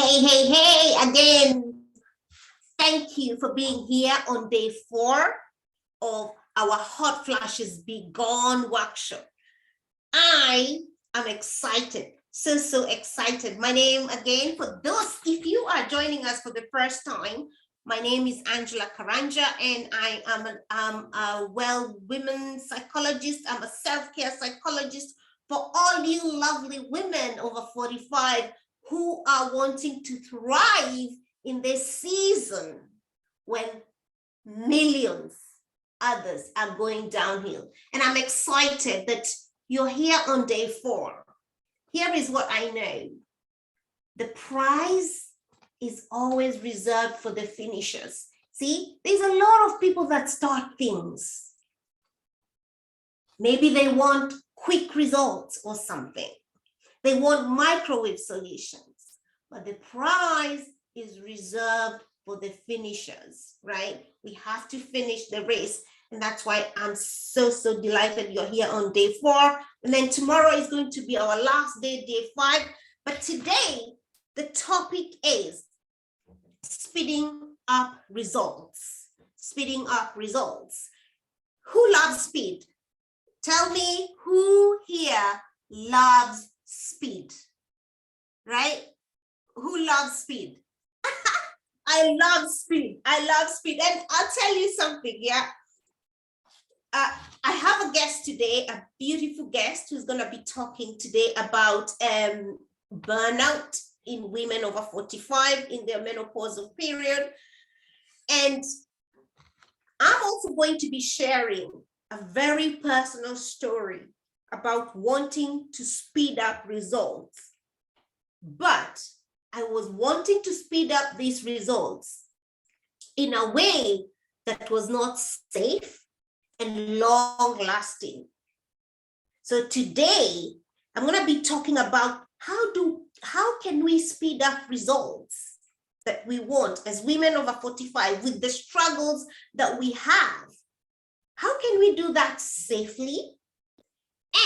Hey, again. Thank you for being here on day 4 of our Hot Flashes Be Gone workshop. I am excited, so excited. My name again, for those, if you are joining us for the first time, my name is Angela Karanja, and I am a women psychologist. I'm a self-care psychologist for all you lovely women over 45 who are wanting to thrive in this season when millions others are going downhill. And I'm excited that you're here on day 4. Here is what I know. The prize is always reserved for the finishers. See, there's a lot of people that start things. Maybe they want quick results or something. They want microwave solutions, but the prize is reserved for the finishers, right? We have to finish the race. And that's why I'm so delighted you're here on day 4. And then tomorrow is going to be our last day, day 5. But today, the topic is speeding up results. Speeding up results. Who loves speed? Tell me who here loves speed, right? Who loves speed? I love speed. I love speed. And I'll tell you something, yeah. I have a guest today, a beautiful guest who's going to be talking today about burnout in women over 45 in their menopausal period. And I'm also going to be sharing a very personal story about wanting to speed up results. But I was wanting to speed up these results in a way that was not safe and long-lasting. So today, I'm going to be talking about how can we speed up results that we want as women over 45 with the struggles that we have. How can we do that safely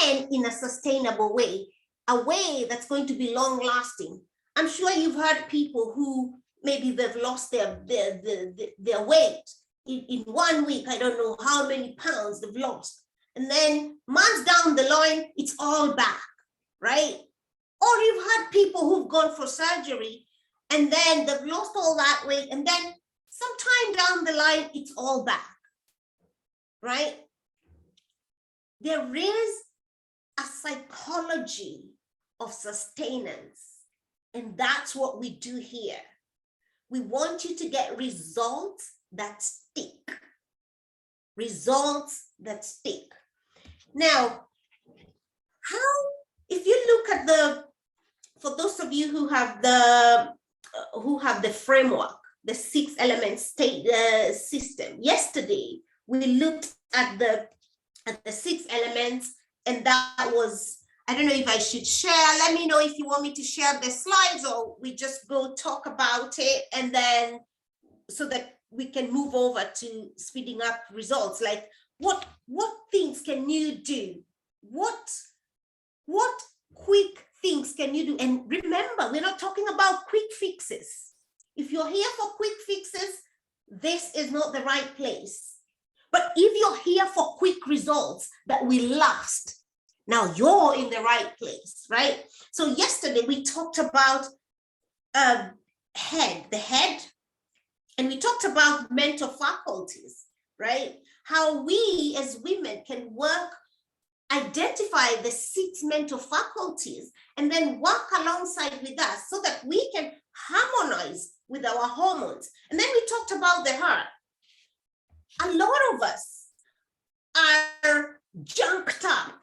and in a sustainable way, a way that's going to be long-lasting? I'm sure you've heard people who maybe they've lost their weight in 1 week. I don't know how many pounds they've lost. And then months down the line, it's all back, right? Or you've had people who've gone for surgery and then they've lost all that weight. And then sometime down the line, it's all back, right? There is a psychology of sustenance. And that's what we do here. We want you to get results that stick. Results that stick. Now, if you look at for those of you who have the framework, the 6 element state system. Yesterday, we looked at the 6 elements, and that was, I don't know if I should share. Let me know if you want me to share the slides, or we just go talk about it, and then so that we can move over to speeding up results. Like what things can you do? What quick things can you do? And remember, we're not talking about quick fixes. If you're here for quick fixes, this is not the right place. But if you're here for quick results that will last, now you're in the right place, right? So yesterday we talked about the head, and we talked about mental faculties, right? How we as women can identify the 6 mental faculties and then work alongside with us so that we can harmonize with our hormones. And then we talked about the heart. A lot of us are junked up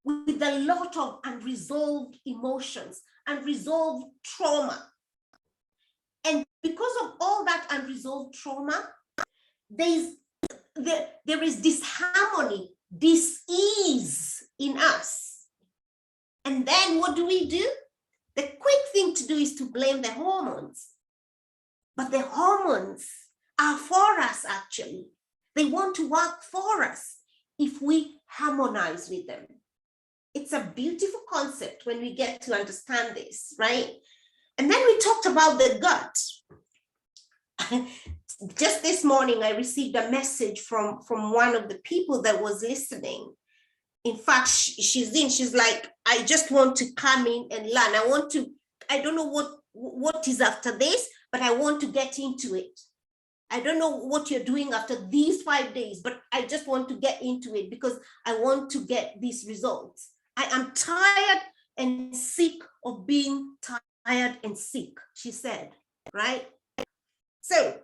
with a lot of unresolved emotions, unresolved trauma. And because of all that unresolved trauma, there is disharmony, dis-ease in us. And then what do? The quick thing to do is to blame the hormones. But the hormones are for us, actually. They want to work for us if we harmonize with them. It's a beautiful concept when we get to understand this, right? And then we talked about the gut. Just this morning, I received a message from one of the people that was listening. In fact, she's like, I just want to come in and learn. I don't know what is after this, but I want to get into it. I don't know what you're doing after these 5 days, but I just want to get into it because I want to get these results. I am tired and sick of being tired and sick, she said, right? So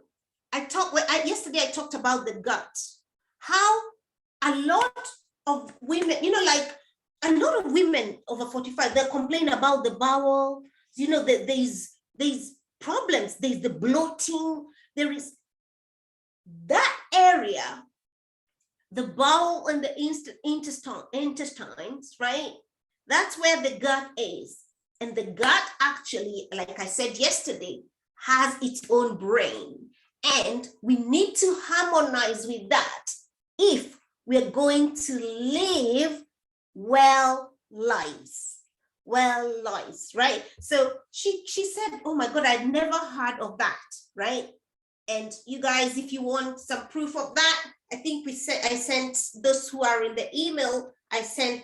yesterday I talked about the gut, how a lot of women, like a lot of women over 45, they complain about the bowel, there's problems, there's the bloating, there is that area, the bowel and the intestines, right? That's where the gut is. And the gut actually, like I said yesterday, has its own brain. And we need to harmonize with that if we're going to live well lives, right? So she said, oh my God, I'd never heard of that, right? And you guys, if you want some proof of that, I think I sent those who are in the email, I sent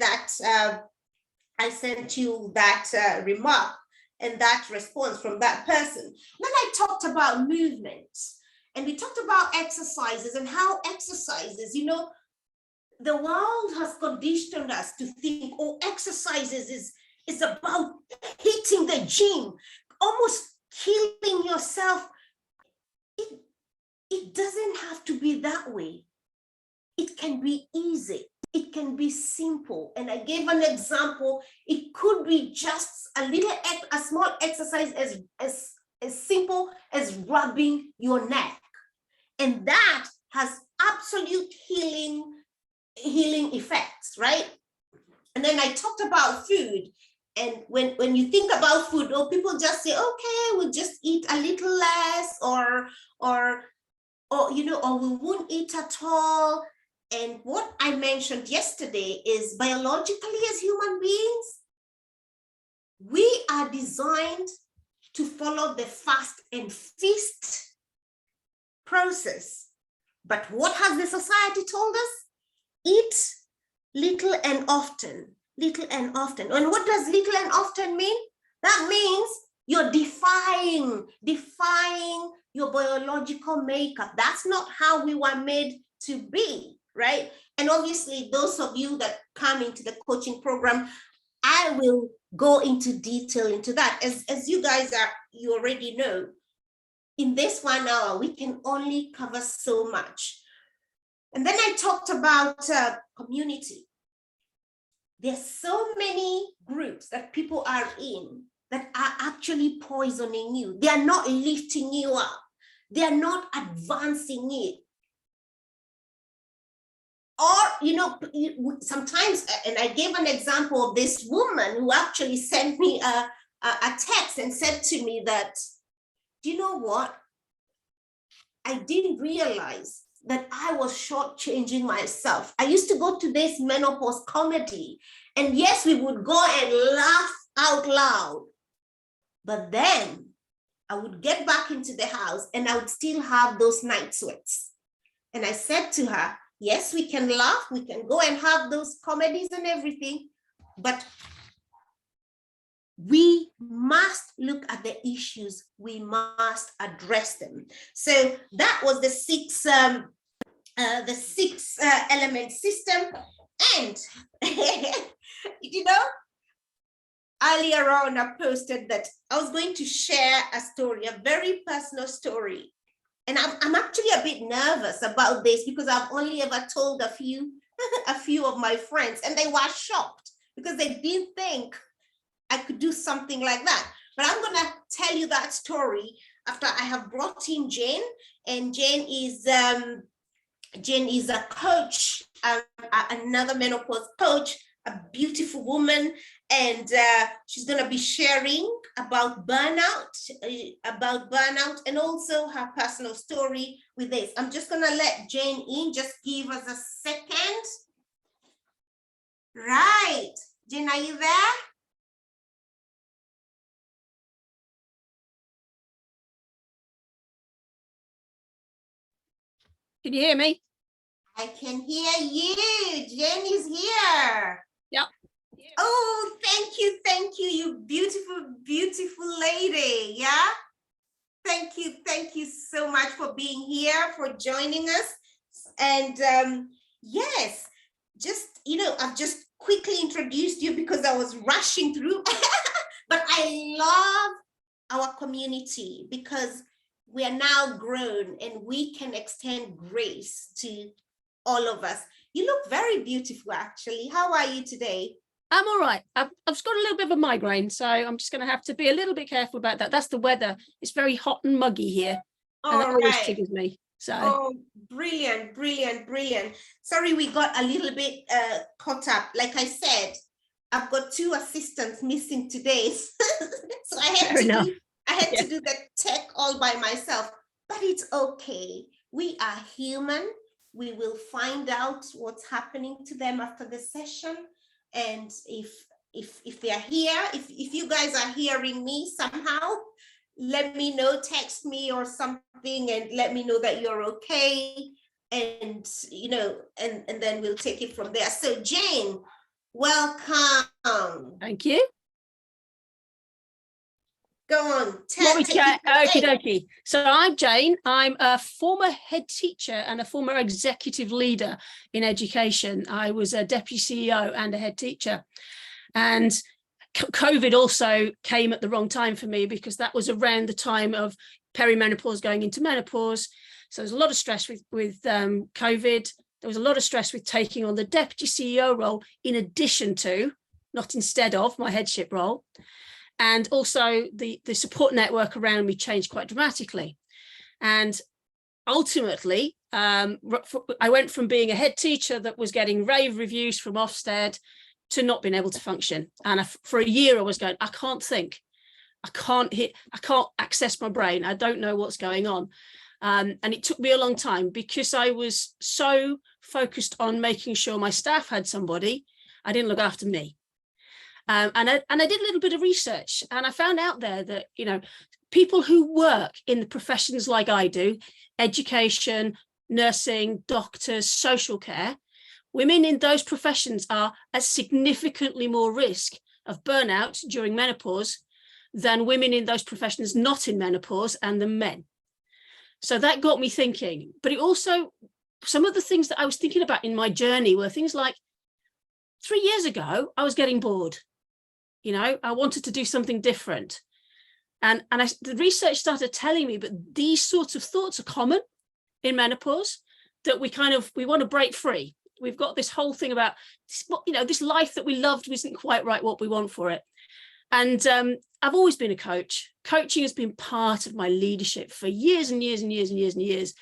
you that remark and that response from that person. Then I talked about movement, and we talked about exercises and how exercises, the world has conditioned us to think, oh, exercises is about hitting the gym, almost killing yourself. It doesn't have to be that way. It can be easy. It can be simple. And I gave an example. It could be just a small exercise as simple as rubbing your neck. And that has absolute healing effects, right? And then I talked about food. And when you think about food, people just say, okay, we'll just eat a little less, or we won't eat at all. And what I mentioned yesterday is biologically, as human beings, we are designed to follow the fast and feast process. But what has the society told us? Eat little and often, little and often. And what does little and often mean? That means you're defying your biological makeup. That's not how we were made to be, right? And obviously, those of you that come into the coaching program, I will go into detail into that. As you guys you already know, in this 1 hour, we can only cover so much. And then I talked about community. There's so many groups that people are in that are actually poisoning you. They are not lifting you up. They are not advancing it. Or, sometimes, and I gave an example of this woman who actually sent me a text and said to me that, do you know what? I didn't realize that I was shortchanging myself. I used to go to this menopause comedy, and yes, we would go and laugh out loud. But then I would get back into the house and I would still have those night sweats. And I said to her, yes, we can laugh, we can go and have those comedies and everything, but we must look at the issues, we must address them. So that was the six element system. And earlier on I posted that I was going to share a story, a very personal story. And I'm actually a bit nervous about this because I've only ever told a few of my friends, and they were shocked because they didn't think I could do something like that. But I'm going to tell you that story after I have brought in Jane. And Jane is a coach, another menopause coach, a beautiful woman, and she's going to be sharing about burnout, and also her personal story with this. I'm just going to let Jane in. Just give us a second. Right. Jane, are you there? Can you hear me? I can hear you. Jen is here. Yep. Oh, thank you, you beautiful, beautiful lady. Yeah. Thank you so much for being here, for joining us. And yes, just, I've just quickly introduced you because I was rushing through, but I love our community because we are now grown and we can extend grace to all of us. You look very beautiful, actually. How are you today? I'm all right. I've got a little bit of a migraine, so I'm just going to have to be a little bit careful about that. That's the weather. It's very hot and muggy here, and that always triggers me. So. Oh, brilliant, brilliant, brilliant. Sorry, we got a little bit caught up. Like I said, I've got 2 assistants missing today, so I had to do the tech all by myself. But it's okay. We are human. We will find out what's happening to them after the session. And if they are here, if you guys are hearing me somehow, let me know, text me or something and let me know that you're okay. And, and then we'll take it from there. So Jane, welcome. Thank you. Go on. Okie dokie. So I'm Jane. I'm a former head teacher and a former executive leader in education. I was a deputy CEO and a head teacher. And COVID also came at the wrong time for me because that was around the time of perimenopause going into menopause. So there's a lot of stress with COVID. There was a lot of stress with taking on the deputy CEO role in addition to, not instead of, my headship role. And also the support network around me changed quite dramatically. And ultimately, I went from being a head teacher that was getting rave reviews from Ofsted to not being able to function. And for a year, I was going, I can't think. I can't access my brain. I don't know what's going on. And it took me a long time because I was so focused on making sure my staff had somebody, I didn't look after me. And I did a little bit of research and I found out there that, people who work in the professions like I do, education, nursing, doctors, social care, women in those professions are at significantly more risk of burnout during menopause than women in those professions not in menopause and the men. So that got me thinking. But it also, some of the things that I was thinking about in my journey were things like 3 years ago, I was getting bored. I wanted to do something different. And the research started telling me, but these sorts of thoughts are common in menopause, that we want to break free. We've got this whole thing about, this life that we loved isn't quite right what we want for it. And I've always been a coach. Coaching has been part of my leadership for years and years and years and years and years.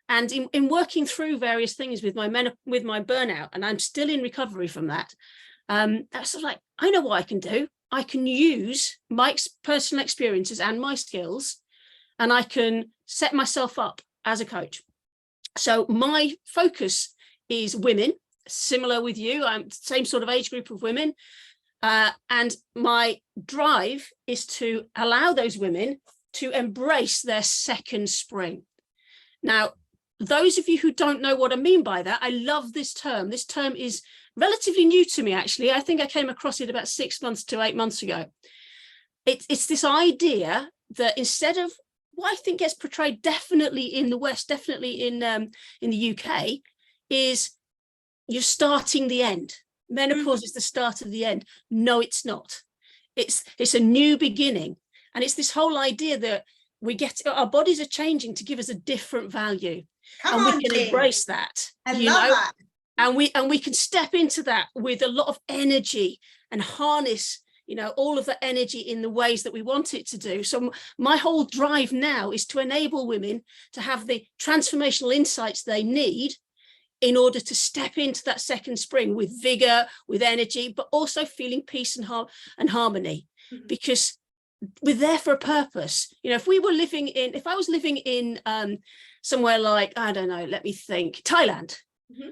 And in working through various things with my burnout, and I'm still in recovery from that, that's sort of like, I know what I can do. I can use my personal experiences and my skills, and I can set myself up as a coach. So my focus is women, similar with you. I'm the same sort of age group of women. And my drive is to allow those women to embrace their second spring. Now, those of you who don't know what I mean by that, I love this term. This term is relatively new to me, actually. I think I came across it about 6 months to 8 months ago. It's this idea that instead of what I think gets portrayed definitely in the West, definitely in the UK, is you're starting the end. Menopause is the start of the end. No, it's not. It's a new beginning. And it's this whole idea that our bodies are changing to give us a different value. We can embrace that. I love that. And we can step into that with a lot of energy and harness, all of the energy in the ways that we want it to do. So my whole drive now is to enable women to have the transformational insights they need in order to step into that second spring with vigor, with energy, but also feeling peace and harmony, because we're there for a purpose. If I was living in somewhere like, I don't know, let me think, Thailand,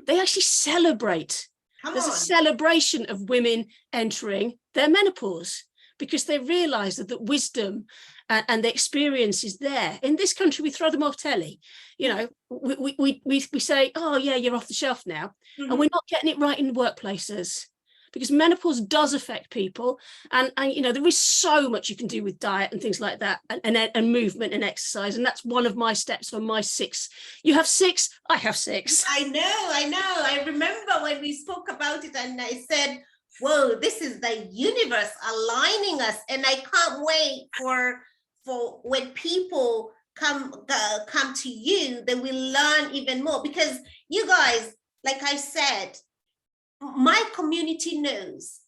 they actually celebrate. There's a celebration of women entering their menopause because they realize that wisdom and the experience is there. In this country, we throw them off telly. You know, we say, oh yeah, you're off the shelf now. And we're not getting it right in workplaces, because menopause does affect people. And you know, there is so much you can do with diet and things like that, and movement and exercise. And that's one of my steps on my 6. You have 6, I have 6. I know. I remember when we spoke about it and I said, whoa, this is the universe aligning us. And I can't wait for when people come to you, then we learn even more, because you guys, like I said, my community knows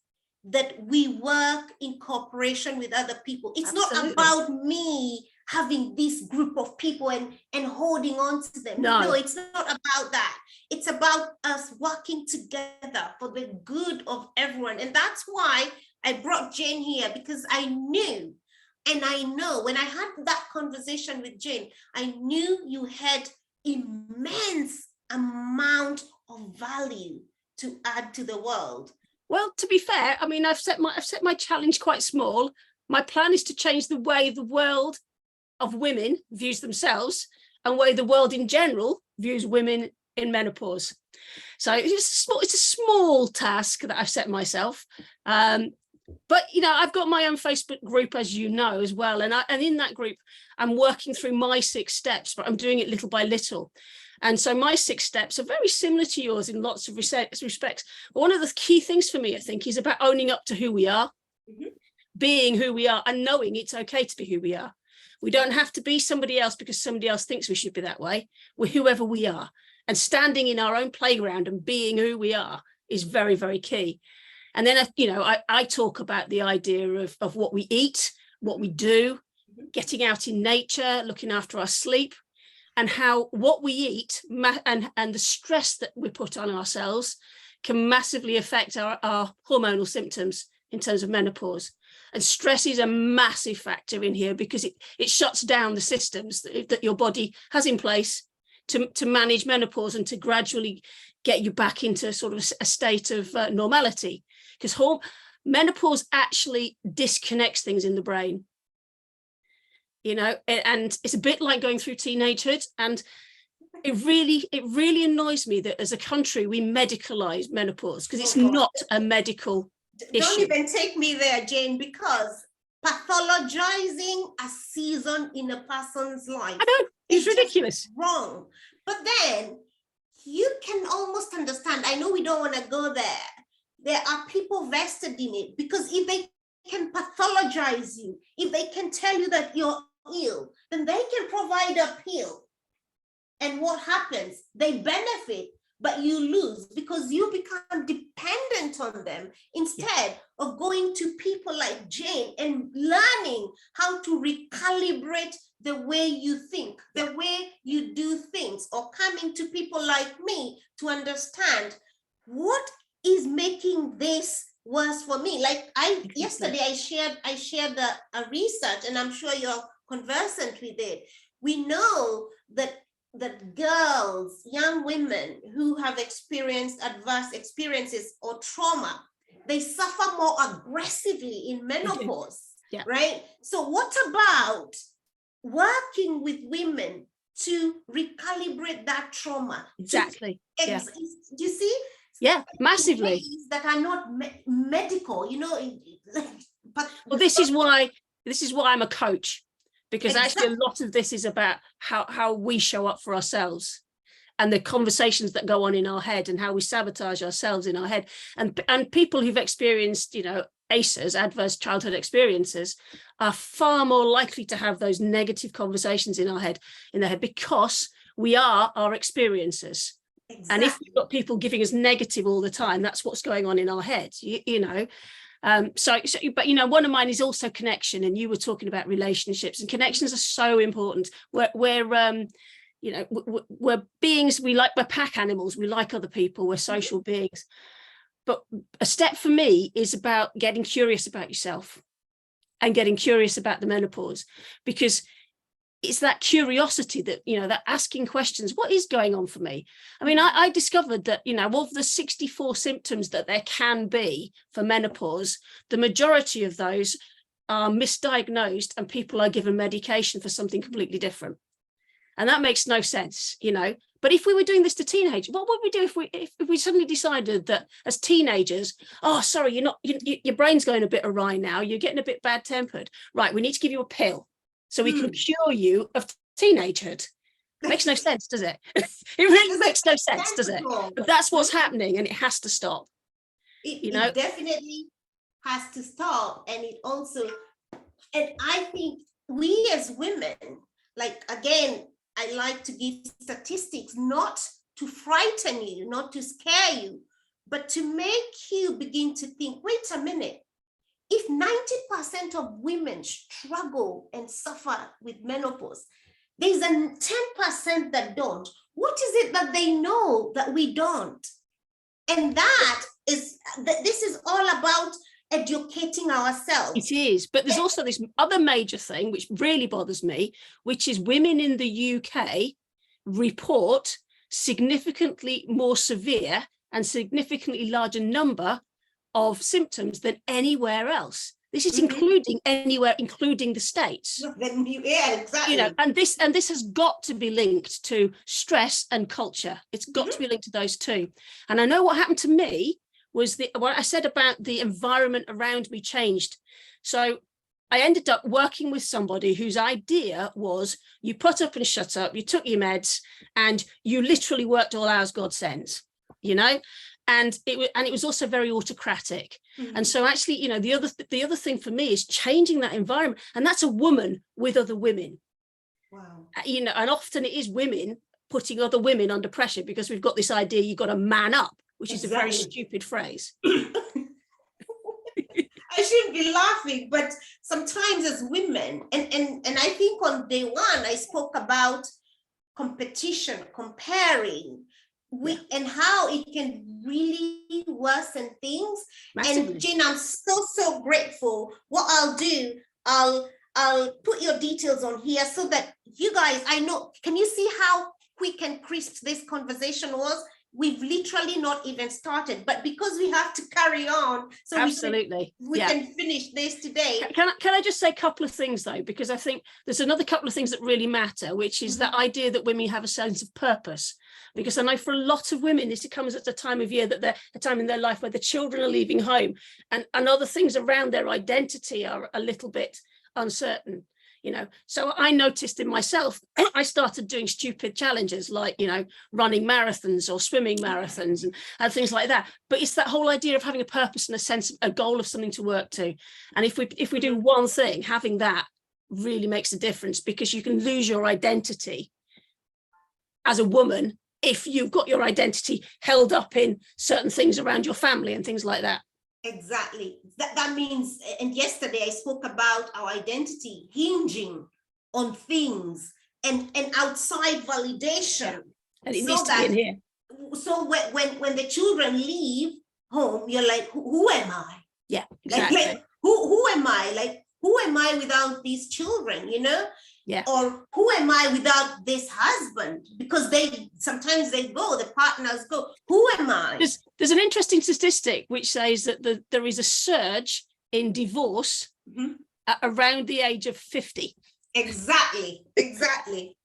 that we work in cooperation with other people. It's Absolutely. not about me having this group of people and holding on to them. No, it's not about that. It's about us working together for the good of everyone. And that's why I brought Jane here, because I knew, and I know when I had that conversation with Jane, I knew you had immense amount of value to add to the world. Well, to be fair, I mean, I've set my challenge quite small. My plan is to change the way the world of women views themselves, and way the world in general views women in menopause. So it's a small task that I've set myself. But you know, I've got my own Facebook group, as you know, as well, and in that group, I'm working through my 6 steps, but I'm doing it little by little. And so my 6 steps are very similar to yours in lots of respects. But one of the key things for me, I think, is about owning up to who we are, being who we are, and knowing it's okay to be who we are. We don't have to be somebody else because somebody else thinks we should be that way. We're whoever we are, and standing in our own playground and being who we are is very, very key. And then, you know, I talk about the idea of what we eat, what we do, getting out in nature, looking after our sleep, and how what we eat and the stress that we put on ourselves can massively affect our hormonal symptoms in terms of menopause. And stress is a massive factor in here, because it shuts down the systems that your body has in place to manage menopause and to gradually get you back into sort of a state of normality. Because menopause actually disconnects things in the brain. You know, and it's a bit like going through teenagehood, and it really annoys me that as a country we medicalize menopause, because it's not a medical issue. Don't even take me there, Jane, because pathologizing a season in a person's life, I know, it's ridiculous, wrong. But then you can almost understand. I know we don't want to go there. There are people vested in it, because if they can pathologize you, if they can tell you that you're ill, then they can provide a pill. And what happens? They benefit, but you lose, because you become dependent on them instead of going to people like Jane and learning how to recalibrate the way you think, the way you do things, or coming to people like me to understand what is making this worse for me. Like yesterday I shared a research, and I'm sure you're conversant with it. We know that girls, young women who have experienced adverse experiences or trauma, they suffer more aggressively in menopause, right? So what about working with women to recalibrate that trauma? Exactly. Do you see? Yeah, massively. That are not medical, you know. Well, this is why I'm a coach, because actually a lot of this is about how we show up for ourselves, and the conversations that go on in our head, and how we sabotage ourselves in our head. And people who've experienced, you know, ACEs, adverse childhood experiences, are far more likely to have those negative conversations in their head, because we are our experiences. Exactly. And if we've got people giving us negative all the time, that's what's going on in our heads, you know. But you know, one of mine is also connection, and you were talking about relationships, and connections are so important. We're you know, we're beings, we're pack animals, we like other people, we're social beings. But a step for me is about getting curious about yourself and getting curious about the menopause, because it's that curiosity that, you know, that asking questions, what is going on for me? I mean, I discovered that, you know, of the 64 symptoms that there can be for menopause, the majority of those are misdiagnosed and people are given medication for something completely different. And that makes no sense, you know. But if we were doing this to teenagers, what would we do if we suddenly decided that as teenagers, oh, sorry, your brain's going a bit awry now, you're getting a bit bad tempered. Right, we need to give you a pill so we can cure you of teenagehood. Makes no sense, does it? It really makes no sense, does it? But that's what's happening, and it has to stop. It definitely has to stop. And it also, and I think we as women, like, again, I like to give statistics, not to frighten you, not to scare you, but to make you begin to think, wait a minute, if 90% of women struggle and suffer with menopause, there's a 10% that don't. What is it that they know that we don't? And this is all about educating ourselves. It is, but there's also this other major thing which really bothers me, which is women in the UK report significantly more severe and significantly larger number of symptoms than anywhere else. This is including anywhere, including the States. Yeah, exactly. You know, and this has got to be linked to stress and culture. It's got to be linked to those two. And I know what happened to me was what I said about the environment around me changed. So I ended up working with somebody whose idea was you put up and shut up, you took your meds, and you literally worked all hours God sends, you know. And it was also very autocratic. And so actually, you know, the other thing for me is changing that environment. And that's a woman with other women. Wow. You know, and often it is women putting other women under pressure because we've got this idea you've got to man up, which is a very stupid phrase. I shouldn't be laughing, but sometimes as women, and I think on day one, I spoke about competition, comparing, and how it can really worsen things. Massively. And Jane, I'm so grateful. What I'll do, I'll put your details on here so that you guys, I know, can you see how quick and crisp this conversation was? We've literally not even started, but because we have to carry on, so absolutely we can finish this today. Can I just say a couple of things though, because I think there's another couple of things that really matter, which is that idea that women have a sense of purpose. Because I know for a lot of women, this comes at a time of year that they're a time in their life where the children are leaving home, and other things around their identity are a little bit uncertain. You know, so I noticed in myself, I started doing stupid challenges like, you know, running marathons or swimming marathons and things like that. But it's that whole idea of having a purpose and a sense, a goal of something to work to. And if we do one thing, having that really makes a difference, because you can lose your identity as a woman if you've got your identity held up in certain things around your family and things like that. Exactly. That means, and yesterday I spoke about our identity hinging on things and outside validation. And it needs to be in here. So when the children leave home, you're like, who am I? Yeah, exactly. Like who am I? Like, who am I without these children, you know? Yeah. Or who am I without this husband? Because sometimes they go, the partners go, who am I? There's an interesting statistic which says that there is a surge in divorce around the age of 50. Exactly. Because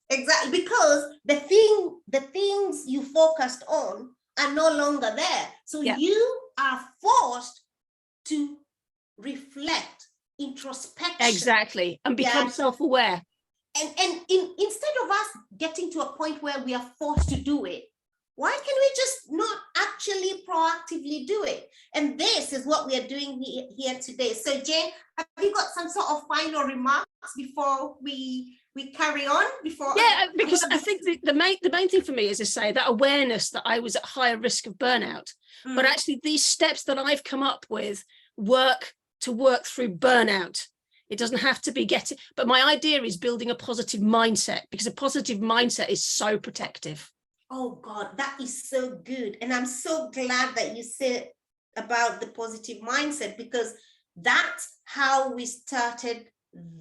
the things you focused on are no longer there. So you are forced to reflect, introspection. Exactly. And become self-aware. And instead of us getting to a point where we are forced to do it, why can we just not actually proactively do it? And this is what we are doing here today. So Jane, have you got some sort of final remarks before we carry on? Because I think the main thing for me is to say that awareness that I was at higher risk of burnout, but actually these steps that I've come up with work through burnout. It doesn't have to be but my idea is building a positive mindset, because a positive mindset is so protective. Oh God, that is so good. And I'm so glad that you said about the positive mindset, because that's how we started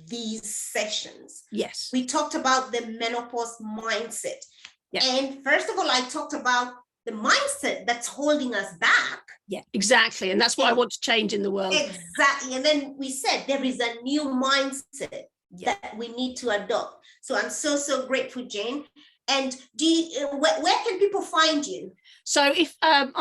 these sessions. Yes. We talked about the menopause mindset. Yeah. And first of all, I talked about the mindset that's holding us back. Yeah, exactly. And that's what I want to change in the world. Exactly. And then we said there is a new mindset that we need to adopt. So I'm so grateful, Jane. And where can people find you? So if I'm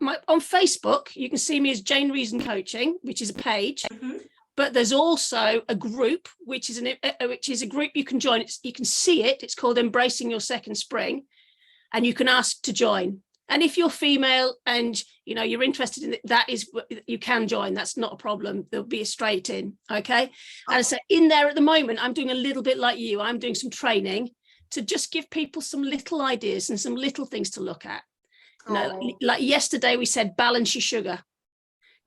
on Facebook, you can see me as Jane Reason Coaching, which is a page. Mm-hmm. But there's also a group, which is a group you can join. You can see it. It's called Embracing Your Second Spring, and you can ask to join. And if you're female and you're interested in it, that is, you can join. That's not a problem. There'll be a straight in. Okay. And so in there at the moment, I'm doing a little bit like you. I'm doing some training to just give people some little ideas and some little things to look at. Like yesterday, we said balance your sugar.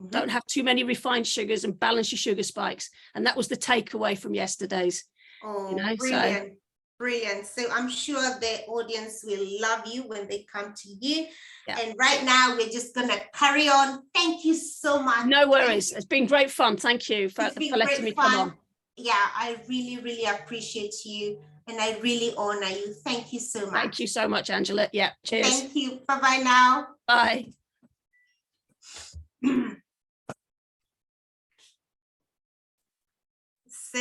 Mm-hmm. Don't have too many refined sugars and balance your sugar spikes. And that was the takeaway from yesterday's. Brilliant. Brilliant. So I'm sure the audience will love you when they come to you. Yeah. And right now, we're just going to carry on. Thank you so much. No worries. It's been great fun. Thank you for letting me come on. Yeah, I really appreciate you. And I really honor you. Thank you so much. Thank you so much, Angela. Yeah. Cheers. Thank you. Bye-bye now. Bye. So,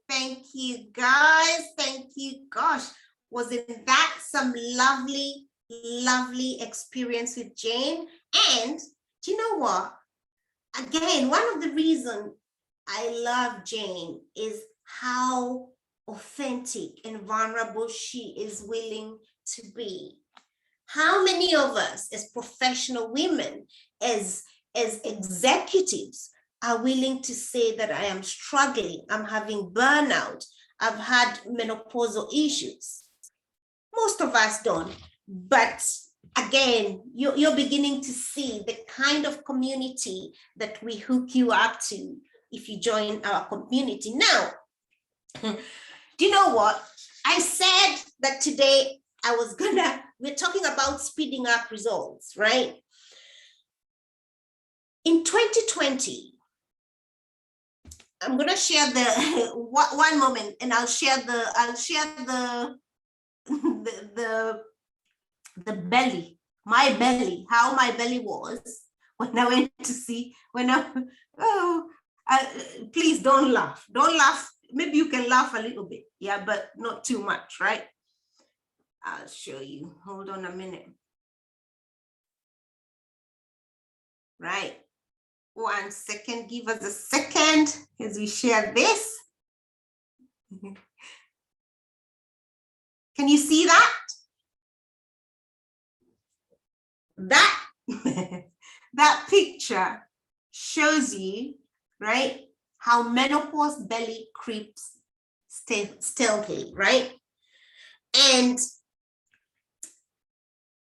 thank you, guys. Thank you. Gosh, wasn't that some lovely experience with Jane? And do you know what? Again, one of the reasons I love Jane is how authentic and vulnerable she is willing to be. How many of us as professional women, as executives, are willing to say that I am struggling, I'm having burnout, I've had menopausal issues? Most of us don't. But again, you're beginning to see the kind of community that we hook you up to if you join our community. Now, do you know what? I said that today we're talking about speeding up results, right? In 2020, I'm gonna share the one moment, and I'll share the belly, my belly, how my belly was when I went to see, please don't laugh. Maybe you can laugh a little bit, yeah, but not too much, right? I'll show you. Hold on a minute. Right. 1 second. Give us a second as we share this. Can you see that? That picture shows you, right, how menopause belly creeps stealthily, right? And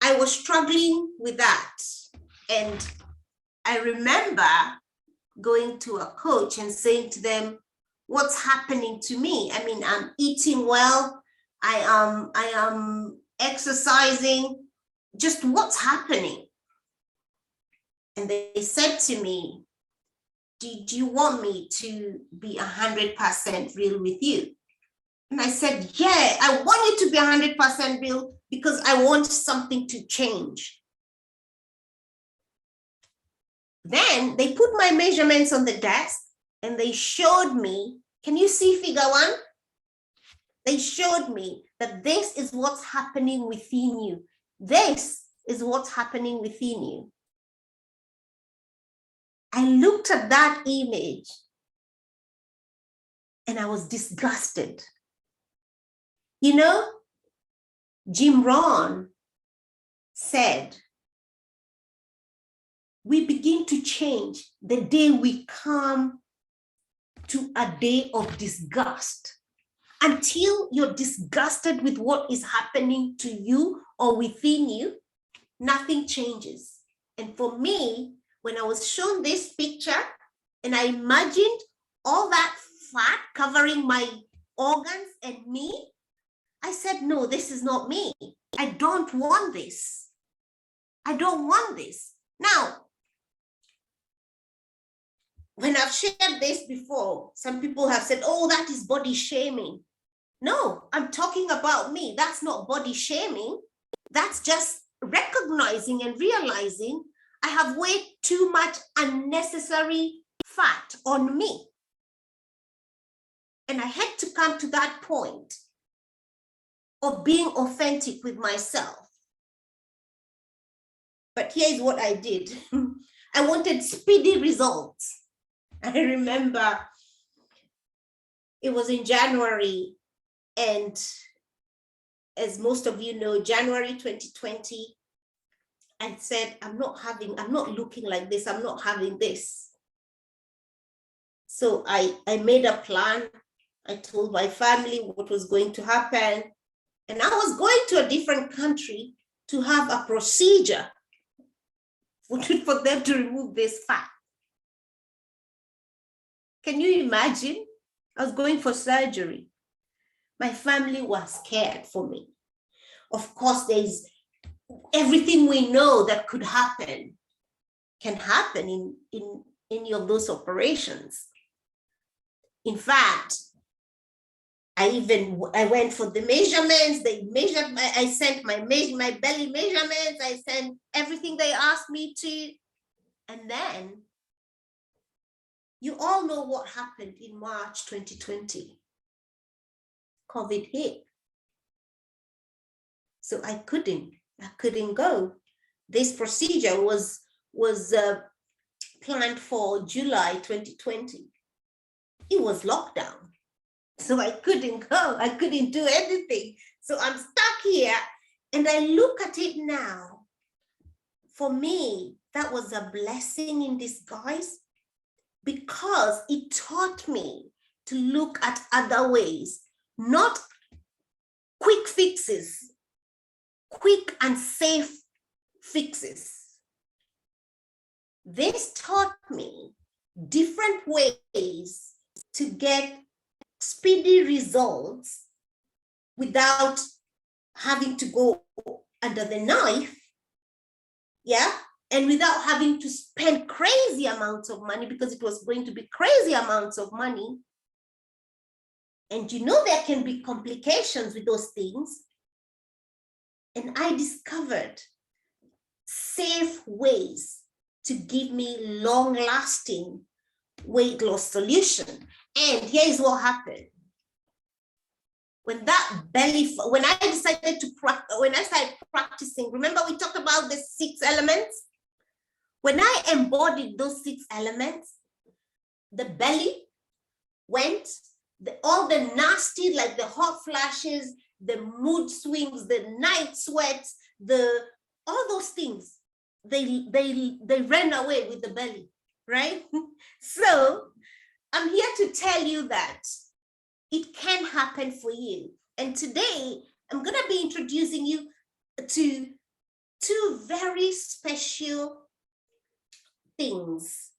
I was struggling with that. And I remember going to a coach and saying to them, what's happening to me? I mean, I'm eating well, I am exercising, just what's happening? And they said to me, do you want me to be 100% real with you? And I said, yeah, I want you to be 100% real because I want something to change. Then they put my measurements on the desk and they showed me, can you see figure 1? They showed me that this is what's happening within you. This is what's happening within you. I looked at that image and I was disgusted. You know, Jim Rohn said, we begin to change the day we come to a day of disgust. Until you're disgusted with what is happening to you or within you, nothing changes. And for me, when I was shown this picture and I imagined all that fat covering my organs and me, I said, no, this is not me. I don't want this. I don't want this. Now, when I've shared this before, some people have said, oh, that is body shaming. No, I'm talking about me. That's not body shaming. That's just recognizing and realizing I have way too much unnecessary fat on me. And I had to come to that point of being authentic with myself. But here's what I did. I wanted speedy results. I remember it was in January, and as most of you know, January 2020, I said, I'm not looking like this, I'm not having this. So I made a plan. I told my family what was going to happen. And I was going to a different country to have a procedure for them to remove this fat. Can you imagine? I was going for surgery. My family was scared for me. Of course, there's everything we know that could happen can happen in any of those operations. In fact, I went for the measurements. They measured I sent my belly measurements. I sent everything they asked me to. And then you all know what happened in March 2020. COVID hit. So I couldn't go. This procedure was planned for July 2020. It was lockdown. So I couldn't go. I couldn't do anything. So I'm stuck here. And I look at it now. For me, that was a blessing in disguise, because it taught me to look at other ways, not quick fixes, quick and safe fixes. This taught me different ways to get speedy results without having to go under the knife, yeah, and without having to spend crazy amounts of money, because it was going to be crazy amounts of money. And you know there can be complications with those things. And I discovered safe ways to give me long-lasting weight loss solution. And here's what happened. When I decided to practice, when I started practicing, remember we talked about the 6 elements? When I embodied those 6 elements, the belly went, all the nasty, like the hot flashes, the mood swings, the night sweats, all those things, they ran away with the belly, right? So I'm here to tell you that it can happen for you. And today I'm going to be introducing you to 2 very special things.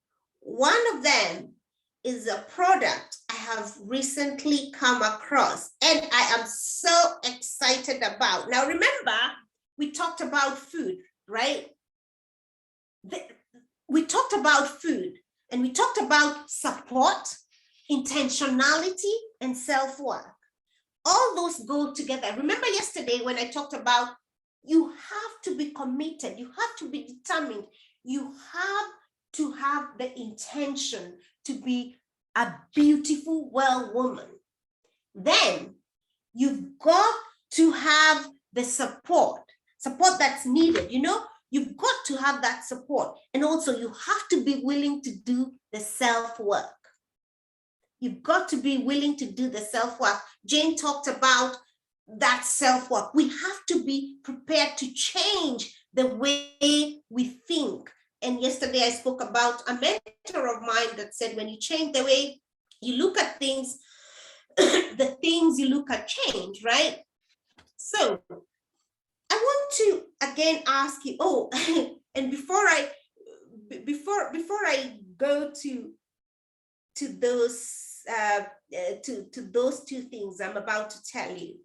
One of them is a product I have recently come across and I am so excited about. Now, remember, we talked about food, right? We talked about food and we talked about support, intentionality, and self-worth. All those go together. Remember yesterday when I talked about you have to be committed, you have to be determined, you have to have the intention to be a beautiful, well woman. Then you've got to have the support that's needed. You know, you've got to have that support. And also you have to be willing to do the self-work. You've got to be willing to do the self-work. Jane talked about that self-work. We have to be prepared to change the way we think. And yesterday I spoke about a mentor of mine that said, when you change the way you look at things, the things you look at change, right? So I want to again ask you, and before I go to those those 2 things I'm about to tell you,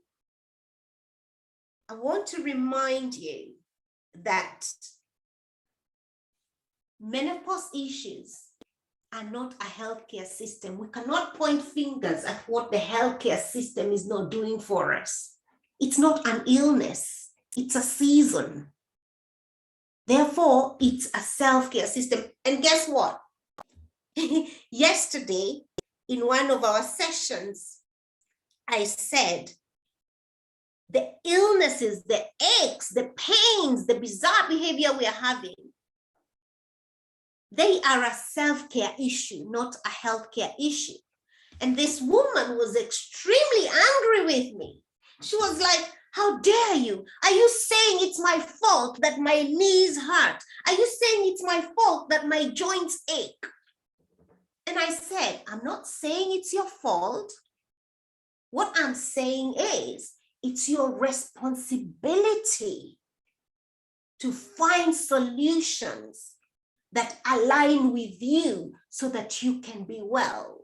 I want to remind you that menopause issues are not a healthcare system. We cannot point fingers at what the healthcare system is not doing for us. It's not an illness. It's a season. Therefore, it's a self-care system. And guess what? Yesterday, in one of our sessions, I said, the illnesses, the aches, the pains, the bizarre behavior we are having, they are a self-care issue, not a healthcare issue. And this woman was extremely angry with me. She was like, how dare you? Are you saying it's my fault that my knees hurt? Are you saying it's my fault that my joints ache? And I said, I'm not saying it's your fault. What I'm saying is, it's your responsibility to find solutions that align with you so that you can be well.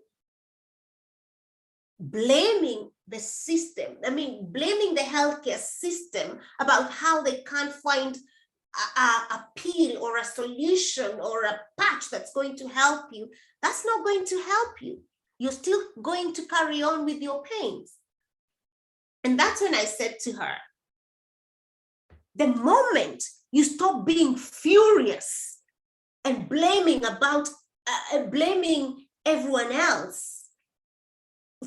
Blaming the system, blaming the healthcare system about how they can't find a pill or a solution or a patch that's going to help you, that's not going to help you. You're still going to carry on with your pains. And that's when I said to her, the moment you stop being furious and blaming everyone else,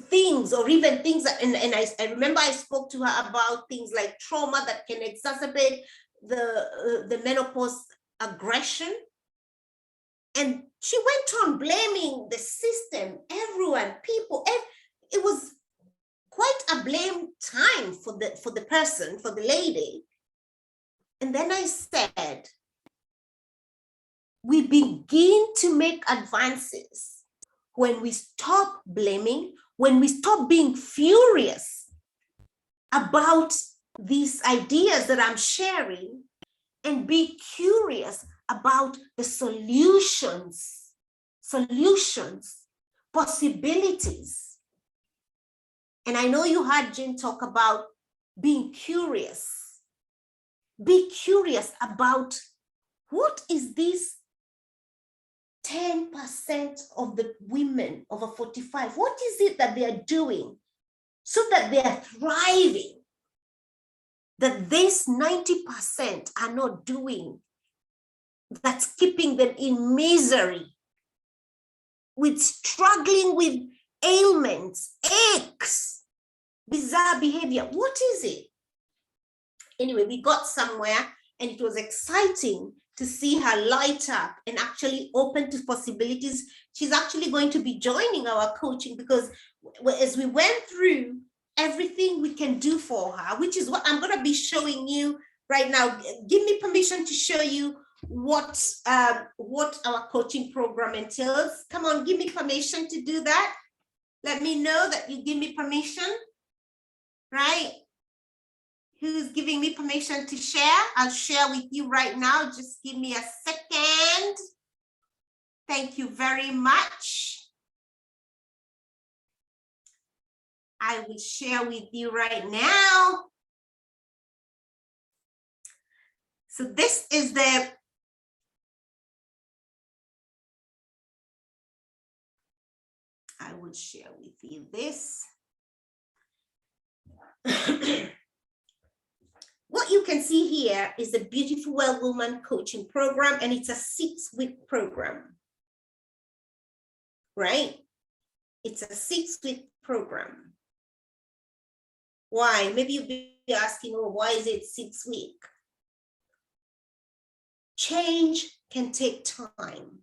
things, or even things that, and I remember I spoke to her about things like trauma that can exacerbate the menopause aggression. And she went on blaming the system, everyone, people. It was quite a blame time for the person, for the lady. And then I said, we begin to make advances when we stop blaming, when we stop being furious about these ideas that I'm sharing, and be curious about the solutions, possibilities. And I know you heard Jane talk about being curious. Be curious about what is this 10% of the women over 45, what is it that they are doing so that they are thriving, that this 90% are not doing, that's keeping them in misery, with struggling with ailments, aches, bizarre behavior. What is it? Anyway, we got somewhere, and it was exciting to see her light up and actually open to possibilities. She's actually going to be joining our coaching, because as we went through everything we can do for her, which is what I'm going to be showing you right now. Give me permission to show you what our coaching program entails. Come on, give me permission to do that. Let me know that you give me permission, right? Who's giving me permission to share? I'll share with you right now. Just give me a second. Thank you very much. I will share with you right now. So this is the I will share with you this. What you can see here is the Beautiful Well Woman coaching program, and it's a 6-week program, right? It's a 6-week program. Why? Maybe you'll be asking, oh, why is it 6 weeks? Change can take time.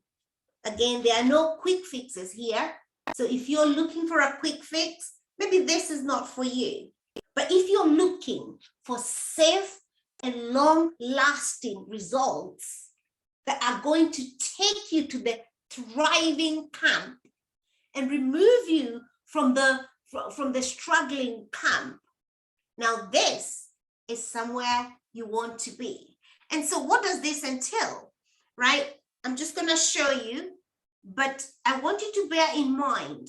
Again, there are no quick fixes here. So if you're looking for a quick fix, maybe this is not for you. But if you're looking for safe and long-lasting results that are going to take you to the thriving camp and remove you from the struggling camp, now this is somewhere you want to be. And so what does this entail, right? I'm just going to show you, but I want you to bear in mind.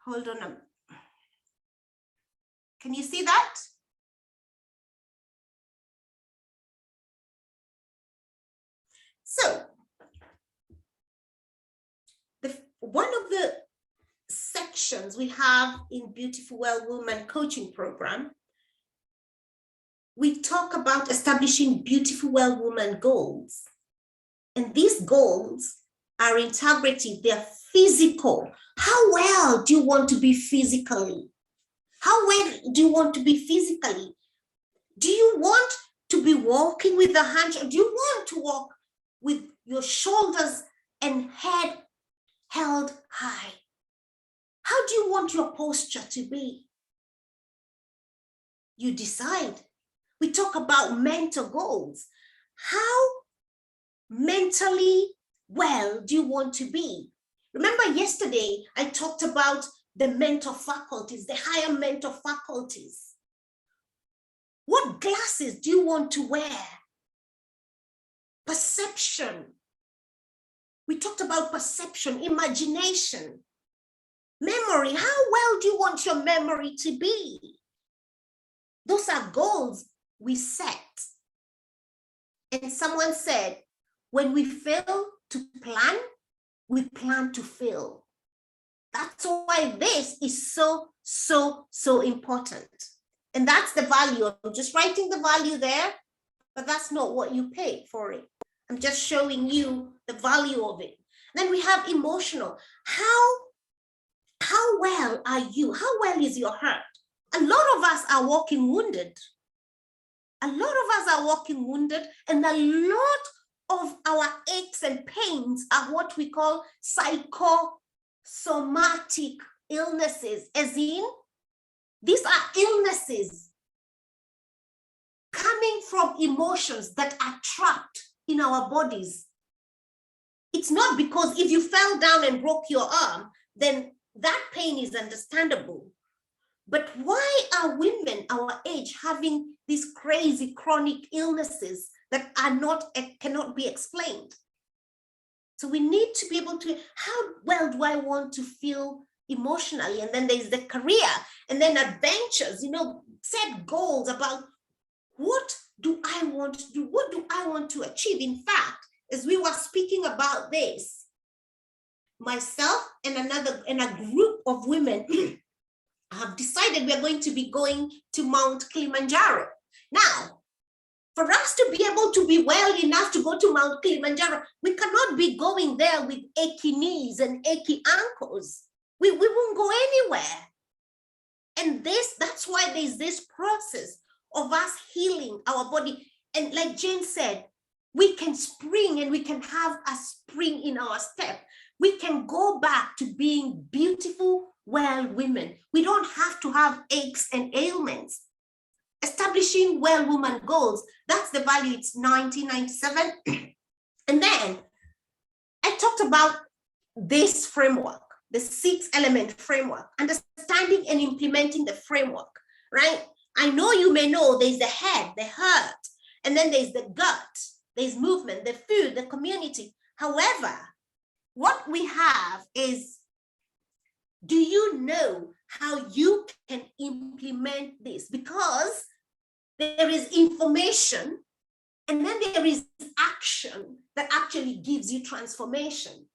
Hold on a minute. Can you see that? So, one of the sections we have in Beautiful Well Woman coaching program we talk about establishing beautiful, well woman goals. And these goals are integrative, they're physical. How well do you want to be physically? How well do you want to be physically? Do you want to be walking with the hands, or do you want to walk with your shoulders and head held high? How do you want your posture to be? You decide. We talk about mental goals. How mentally well do you want to be? Remember yesterday, I talked about the mental faculties, the higher mental faculties. What glasses do you want to wear? Perception. We talked about perception, imagination, memory. How well do you want your memory to be? Those are goals we set. And someone said, when we fail to plan, we plan to fail. That's why this is so important. And that's the value. I'm just writing the value there, but that's not what you pay for it. I'm just showing you the value of it. Then we have emotional. How well are you? How well is your heart? A lot of us are walking wounded. A lot of us are walking wounded, and a lot of our aches and pains are what we call psychosomatic illnesses, as in, these are illnesses coming from emotions that are trapped in our bodies. It's not because if you fell down and broke your arm, then that pain is understandable. But why are women our age having these crazy chronic illnesses that cannot be explained? So we need to be able to, how well do I want to feel emotionally? And then there's the career, and then adventures, set goals about what do I want to do? What do I want to achieve? In fact, as we were speaking about this, myself and a group of women have decided we're going to be going to Mount Kilimanjaro. Now, for us to be able to be well enough to go to Mount Kilimanjaro, we cannot be going there with achy knees and achy ankles. We won't go anywhere. And that's why there's this process of us healing our body. And like Jane said, we can spring, and we can have a spring in our step. We can go back to being beautiful, well women. We don't have to have aches and ailments. Establishing well woman goals, that's the value. It's 1997. And then I talked about this framework, the 6-element framework, understanding and implementing the framework, right? I know you may know there's the head, the heart, and then there's the gut, there's movement, the food, the community. However, what we have is, do you know how you can implement this? Because there is information, and then there is action that actually gives you transformation,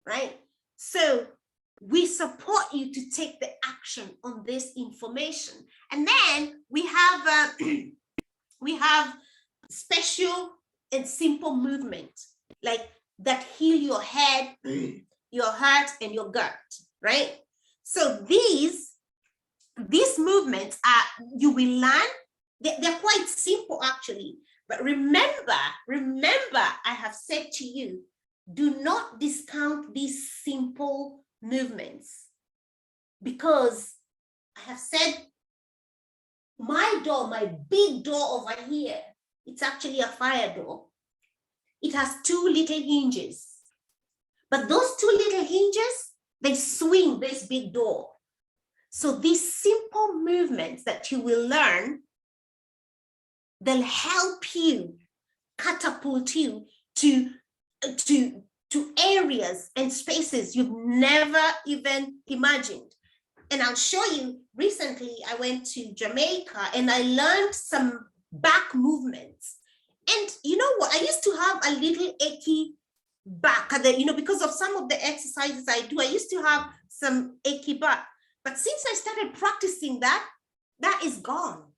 right? So we support you to take the action on this information. And then we have special and simple movement, like that heal your head, your heart, and your gut, right? So these movements you will learn. They're quite simple actually, but remember, I have said to you, do not discount these simple movements, because I have said my big door over here, it's actually a fire door. It has 2 little hinges, but those 2 little hinges, they swing this big door. So these simple movements that you will learn, they'll help you, catapult you to areas and spaces you've never even imagined. And I'll show you, recently I went to Jamaica and I learned some back movements. And you know what? I used to have a little achy back, because of some of the exercises I do, I used to have some achy back. But since I started practicing that is gone.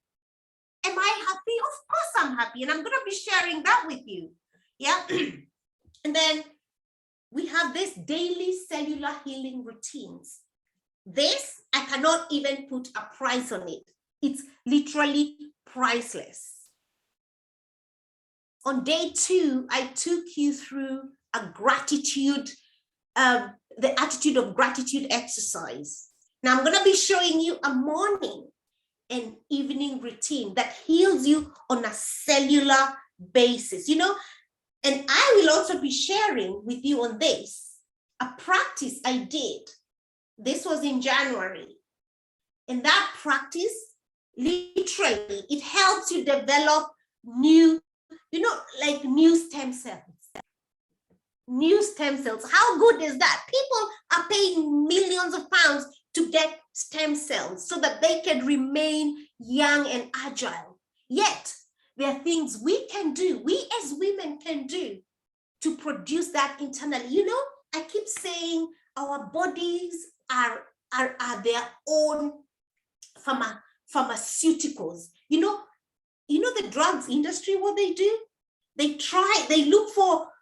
Am I happy? Of course I'm happy. And I'm going to be sharing that with you. Yeah. And then we have this daily cellular healing routines. This, I cannot even put a price on it. It's literally priceless. On day 2, I took you through a gratitude, the attitude of gratitude exercise. Now I'm going to be showing you a morning and evening routine that heals you on a cellular basis, you know, and I will also be sharing with you on this, a practice I did. This was in January. And that practice, literally, it helps you develop new, you know, like new stem cells. New stem cells. How good is that? People are paying millions of pounds to get stem cells so that they can remain young and agile. Yet, there are things we can do, we as women can do to produce that internally. You know, I keep saying our bodies are their own pharmaceuticals. You know the drugs industry, what they do? They look for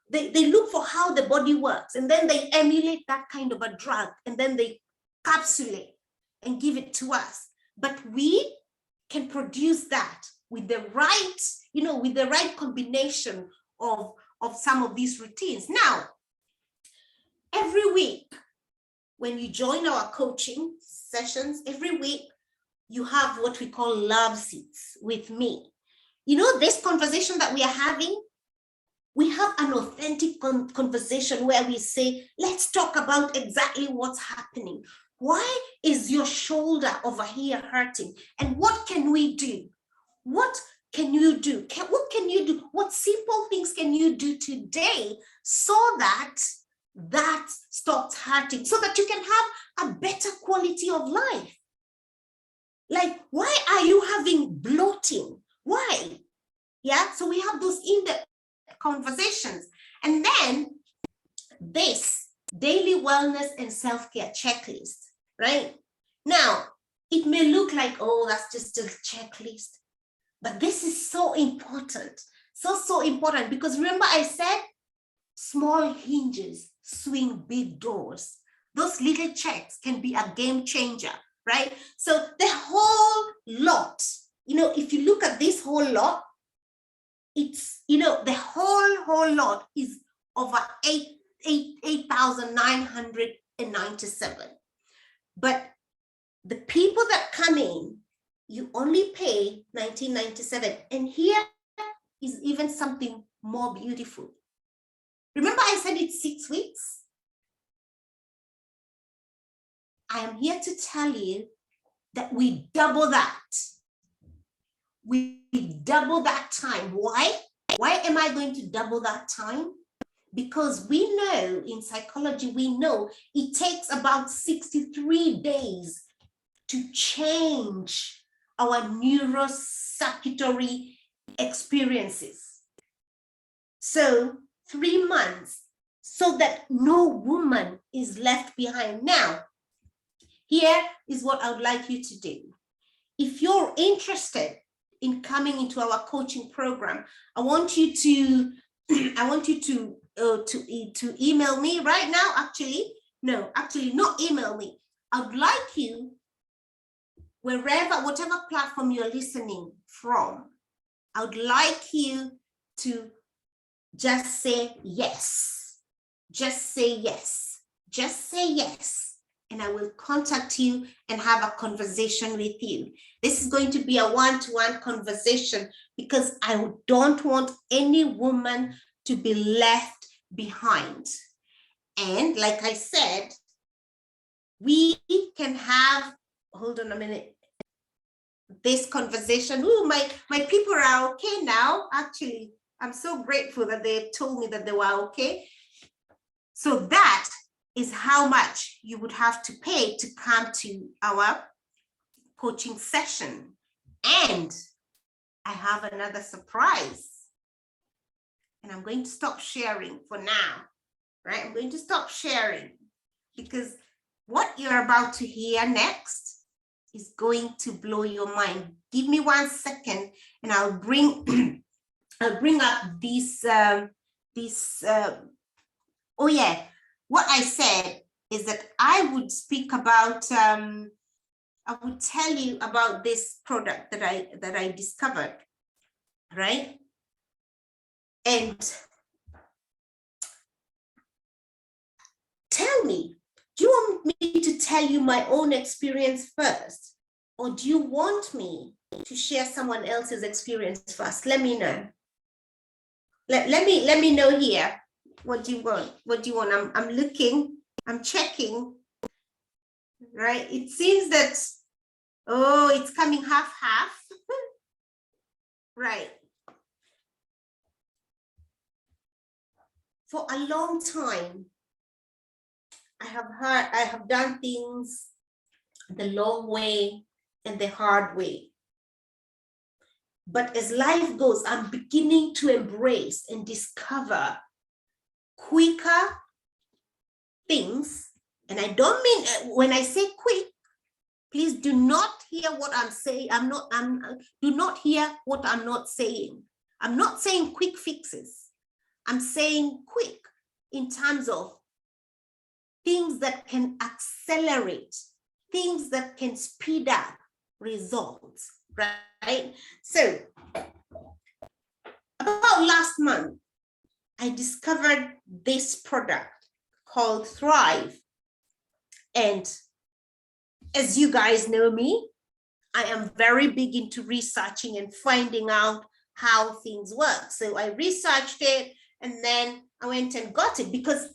how the body works, and then they emulate that kind of a drug, and then they capsulate and give it to us. But we can produce that with the right, you know, with the right combination of some of these routines. Now, every week, when you join our coaching sessions, every week, you have what we call love seats with me. You know, this conversation that we are having, we have an authentic conversation where we say, let's talk about exactly what's happening. Why is your shoulder over here hurting? And what can we do? What can you do? What can you do? What simple things can you do today so that that stops hurting, so that you can have a better quality of life? Like, why are you having bloating? Why? Yeah, so we have those in-depth conversations. And then this daily wellness and self-care checklist, right? Now, it may look like, oh, that's just a checklist. But this is so important. So important, because remember I said small hinges swing big doors. Those little checks can be a game changer, right? So the whole lot, you know, if you look at this whole lot, it's, you know, the whole lot is over 8,997. But the people that come in, you only pay 1997. And here is even something more beautiful. Remember I said it's 6 weeks? I am here to tell you that we double that. We double that time. Why? Why am I going to double that time? Because we know in psychology, we know it takes about 63 days to change our neurocircuitry experiences. So 3 months, so that no woman is left behind. Now, here is what I would like you to do. If you're interested in coming into our coaching program, I want you to email me right now. Actually, not email me. I would like you, whatever platform you're listening from, I would like you to just say yes. Just say yes. Just say yes. And I will contact you and have a conversation with you. This is going to be a one-to-one conversation because I don't want any woman to be left behind. And like I said, we can have, hold on a minute, this conversation. Ooh, my people are okay now. Actually, I'm so grateful that they told me that they were okay. So that is how much you would have to pay to come to our coaching session. And I have another surprise. And I'm going to stop sharing for now, right? I'm going to stop sharing because what you're about to hear next is going to blow your mind. Give me 1 second and I'll bring I'll bring up this oh yeah, what I said is that I would speak about I would tell you about this product that I discovered, right? And tell me, do you want me to tell you my own experience first? Or do you want me to share someone else's experience first? Let me know. Let me know here. What do you want? What do you want? I'm looking, I'm checking, right? It seems that, oh, it's coming half. Right. For a long time, I have done things the long way and the hard way. But as life goes, I'm beginning to embrace and discover quicker things. And I don't mean, when I say quick, please do not hear what I'm saying. Do not hear what I'm not saying. I'm not saying quick fixes. I'm saying quick in terms of things that can accelerate, things that can speed up results, right? So about last month, I discovered this product called Thrive. And as you guys know me, I am very big into researching and finding out how things work. So I researched it and then I went and got it because,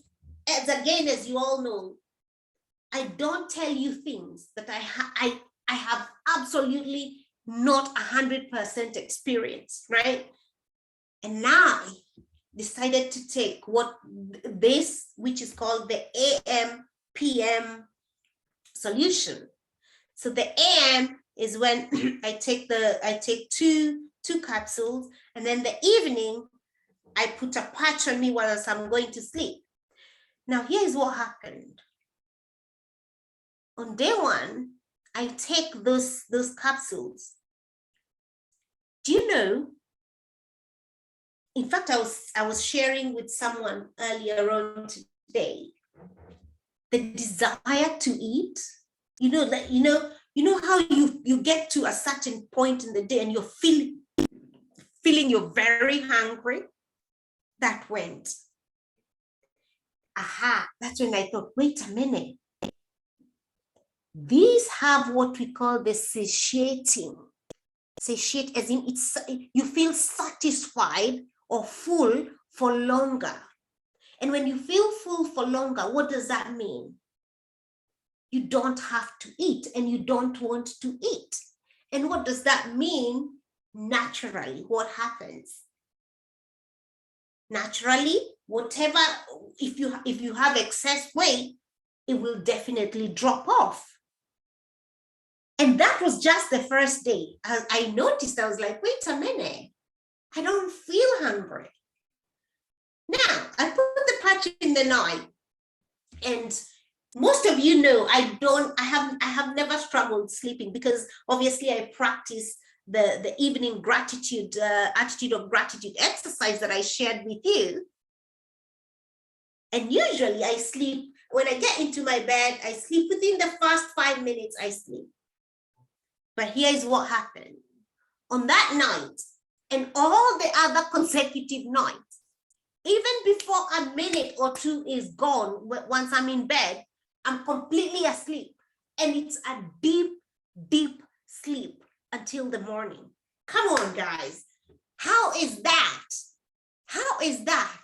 as you all know, I don't tell you things that I have absolutely not 100% experience, right? And now I decided to take this, which is called the AM PM solution. So the AM is when I take two capsules, and then the evening I put a patch on me while I'm going to sleep. Now here's what happened. On day one, I take those capsules. Do you know? In fact, I was sharing with someone earlier on today the desire to eat. You know how you get to a certain point in the day and you're feeling you're very hungry. That went. Aha, that's when I thought, wait a minute. These have what we call the satiating. Satiate as in you feel satisfied or full for longer. And when you feel full for longer, what does that mean? You don't have to eat and you don't want to eat. And what does that mean? Naturally, what happens? Naturally, whatever, if you have excess weight, it will definitely drop off. And that was just the first day. I noticed, I was like, wait a minute, I don't feel hungry. Now, I put the patch in the night, and most of you know I have never struggled sleeping because obviously I practice the evening gratitude, attitude of gratitude exercise that I shared with you. And usually I sleep, when I get into my bed, I sleep within the first 5 minutes, I sleep. But here's what happened. On that night and all the other consecutive nights, even before a minute or two is gone, once I'm in bed, I'm completely asleep. And it's a deep, deep sleep until the morning. Come on, guys. How is that? How is that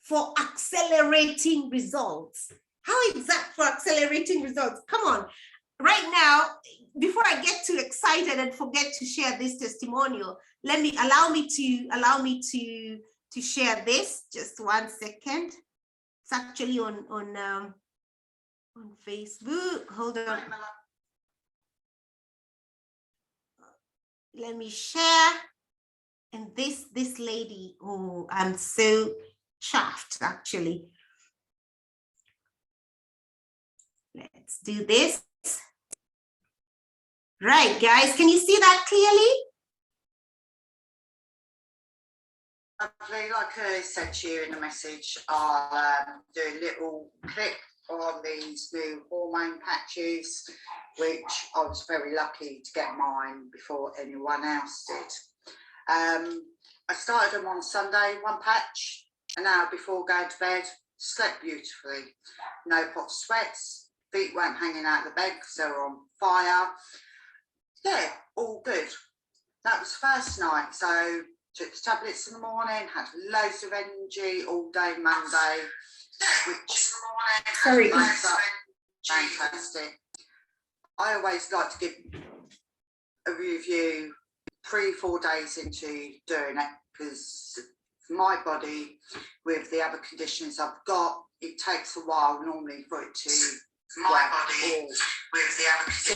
for accelerating results? How is that for accelerating results? Come on. Right now, before I get too excited and forget to share this testimonial, allow me to share this. Just 1 second. It's actually on Facebook. Hold on. Let me share. And this lady, oh, I'm so chuffed actually. Let's do this. Right, guys, can you see that clearly? Like I said to you in the message, I'll do a little clip on these new hormone patches, which I was very lucky to get mine before anyone else did. I started them on Sunday, one patch, an hour before going to bed, slept beautifully. No hot sweats, feet weren't hanging out of the bed because they were on fire. Yeah, all good. That was first night, so took the tablets in the morning, had loads of energy all day Monday, which fantastic. I always like to give a review 3-4 days into doing it, because for my body, with the other conditions I've got, it takes a while normally for it to see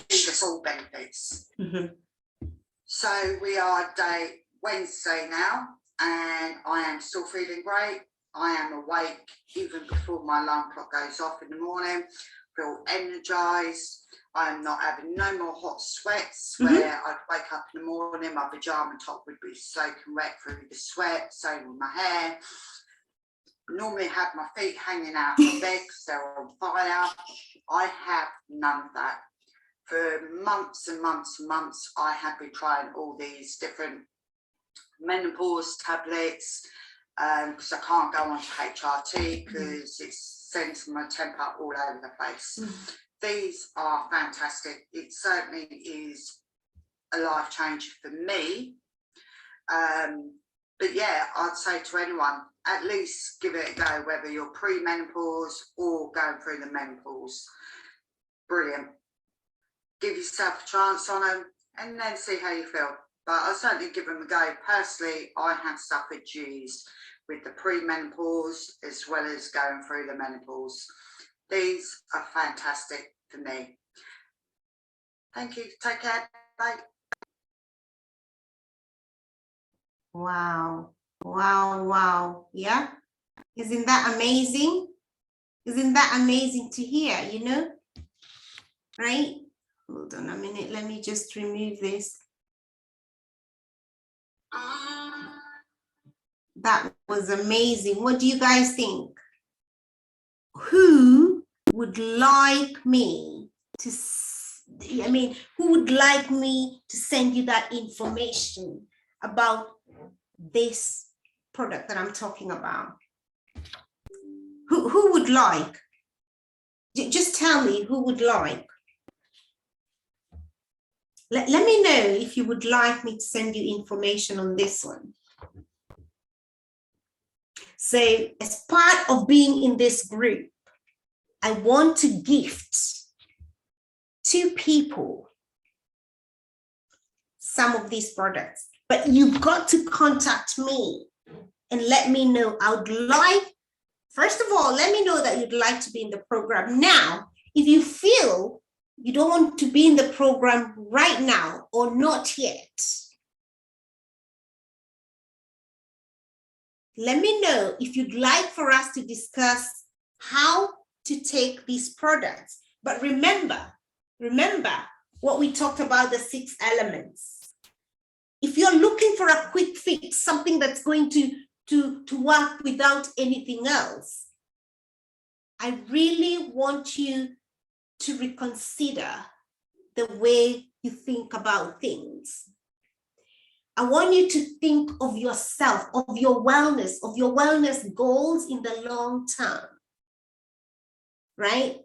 the full benefits. Mm-hmm. So we are day Wednesday now, and I am still feeling great. I am awake even before my alarm clock goes off in the morning, feel energized. I am not having no more hot sweats where I'd wake up in the morning, my pyjama top would be soaking wet through the sweat, same with my hair. Normally have my feet hanging out of the bed because they're on fire. I have none of that. For months and months and months, I have been trying all these different menopause tablets, because I can't go on to HRT because it sends my temper all over the place. These are fantastic. It certainly is a life changer for me. But yeah, I'd say to anyone, at least give it a go, whether you're pre-menopause or going through the menopause. Brilliant. Give yourself a chance on them and then see how you feel. But I'll certainly give them a go. Personally, I have suffered issues with the pre-menopause as well as going through the menopause. These are fantastic for me. Thank you. Take care. Bye. Wow, wow, wow. Yeah, isn't that amazing? Isn't that amazing to hear, you know? Right? Hold on a minute, let me just remove this. That was amazing. What do you guys think? Who would like me to, who would like me to send you that information about this product that I'm talking about? Who would like? Just tell me who would like. Let me know if you would like me to send you information on this one. So as part of being in this group, I want to gift 2 people some of these products, but you've got to contact me and let me know. I would like, first of all, let me know that you'd like to be in the program. Now, if you feel you don't want to be in the program right now or not yet, let me know if you'd like for us to discuss how to take these products. But remember what we talked about, the 6 elements. If you're looking for a quick fix, something that's going to work without anything else, I really want you to reconsider the way you think about things. I want you to think of yourself, of your wellness goals in the long term, right?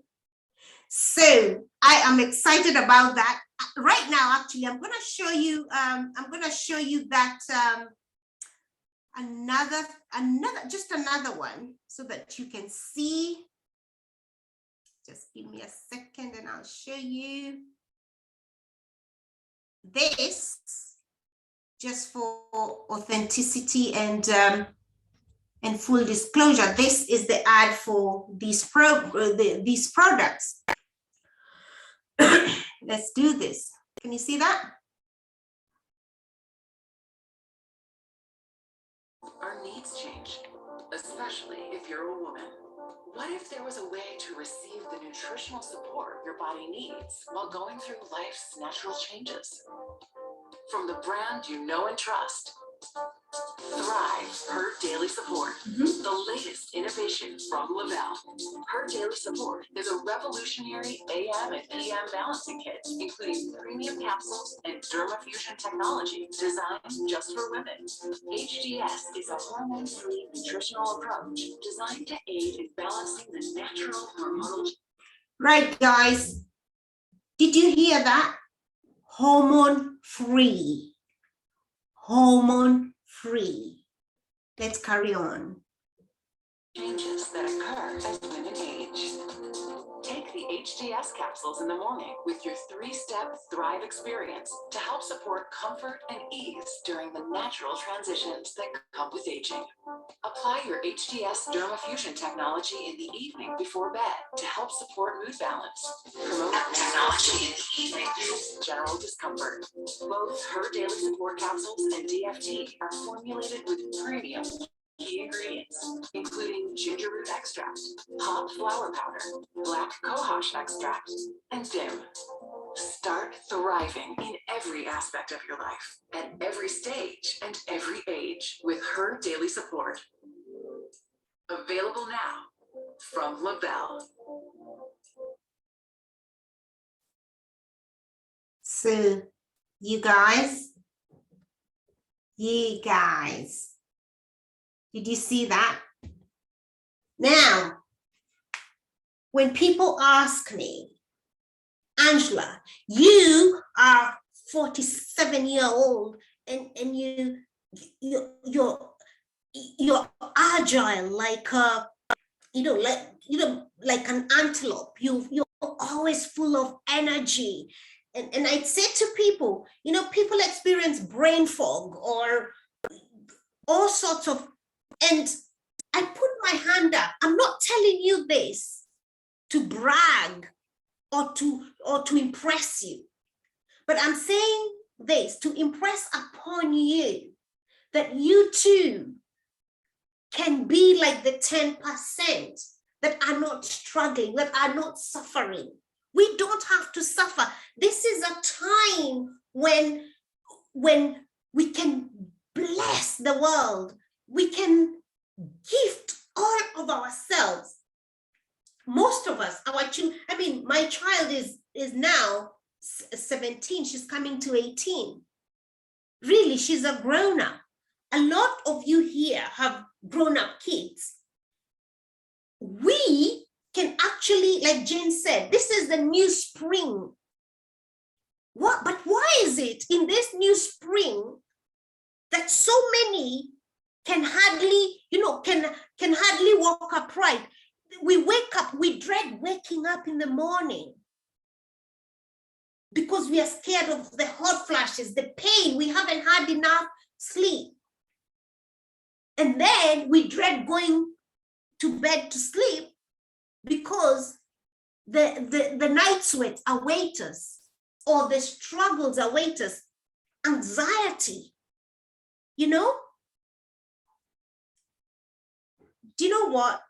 So I am excited about that. Right now, actually, I'm going to show you that another one so that you can see. Just give me a second and I'll show you this, just for authenticity and full disclosure. This is the ad for these products. Let's do this. Can you see that? Our needs change, especially if you're a woman. What if there was a way to receive the nutritional support your body needs while going through life's natural changes? From the brand you know and trust, Thrive, Her Daily Support, the latest innovation from Lavelle. Her Daily Support is a revolutionary AM and PM balancing kit, including premium capsules and dermafusion technology designed just for women. HDS is a hormone-free nutritional approach designed to aid in balancing the natural hormonal. Right, guys. Did you hear that? Hormone-free. Hormone-free. Let's carry on. Changes that occur as women age. Take the HDS capsules in the morning with your 3-step Thrive experience to help support comfort and ease during the natural transitions that come with aging. Apply your HDS dermafusion technology in the evening before bed to help support mood balance. Promote technology in the evening reduces general discomfort. Both Her Daily Support capsules and DFT are formulated with premium key ingredients, including ginger root extract, hot flower powder, black cohosh extract, and dim. Start thriving in every aspect of your life, at every stage and every age with Her Daily Support. Available now from Lavelle. So, you guys, did you see that? Now, when people ask me, Angela, you are 47-year-old and you're agile like like an antelope. You're always full of energy. And I'd say to people, people experience brain fog or all sorts of, and I put my hand up. I'm not telling you this to brag or to impress you, but I'm saying this to impress upon you that you too can be like the 10% that are not struggling, that are not suffering. We don't have to suffer. This is a time when we can bless the world. We can gift all of ourselves. Most of us, my child is now 17. She's coming to 18. Really, she's a grown-up. A lot of you here have grown-up kids. We can actually, like Jane said, this is the new spring. But why is it in this new spring that so many can hardly walk upright? We wake up, we dread waking up in the morning because we are scared of the hot flashes, the pain, we haven't had enough sleep. And then we dread going to bed to sleep because the night sweats await us, or the struggles await us, anxiety, Do you know what?